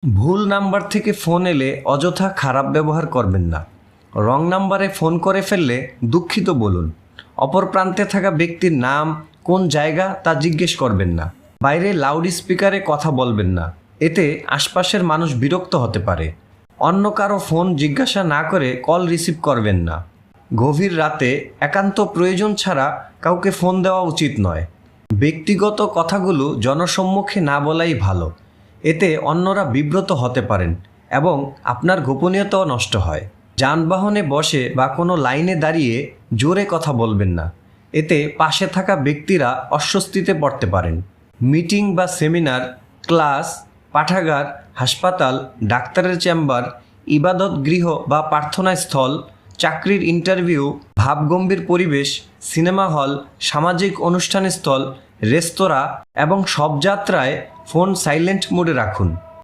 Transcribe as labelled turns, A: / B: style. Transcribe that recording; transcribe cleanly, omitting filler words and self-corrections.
A: ভুল নাম্বার থেকে ফোন এলে অযথা খারাপ ব্যবহার করবেন না। রং নাম্বারে ফোন করে ফেললে দুঃখিত বলুন। অপর প্রান্তে থাকা ব্যক্তির নাম, কোন জায়গা তা জিজ্ঞেস করবেন না। বাইরে লাউড স্পিকারে কথা বলবেন না, এতে আশপাশের মানুষ বিরক্ত হতে পারে। অন্য কারো ফোন জিজ্ঞাসা না করে কল রিসিভ করবেন না। গভীর রাতে একান্ত প্রয়োজন ছাড়া কাউকে ফোন দেওয়া উচিত নয়। ব্যক্তিগত কথাগুলো জনসম্মুখে না বলাই ভালো, এতে অন্যরা বিব্রত হতে পারেন এবং আপনার গোপনীয়তাও নষ্ট হয়। যানবাহনে বসে বা কোনো লাইনে দাঁড়িয়ে জোরে কথা বলবেন না, এতে পাশে থাকা ব্যক্তিরা অস্বস্তিতে পড়তে পারেন। মিটিং বা সেমিনার, ক্লাস, পাঠাগার, হাসপাতাল, ডাক্তারের চেম্বার, ইবাদত গৃহ বা প্রার্থনা স্থল, চাকরির ইন্টারভিউ, ভাবগম্ভীর পরিবেশ, সিনেমা হল, সামাজিক অনুষ্ঠান স্থল, রেস্তোরাঁ এবং সব যাত্রায় ফোন সাইলেন্ট মোডে রাখুন।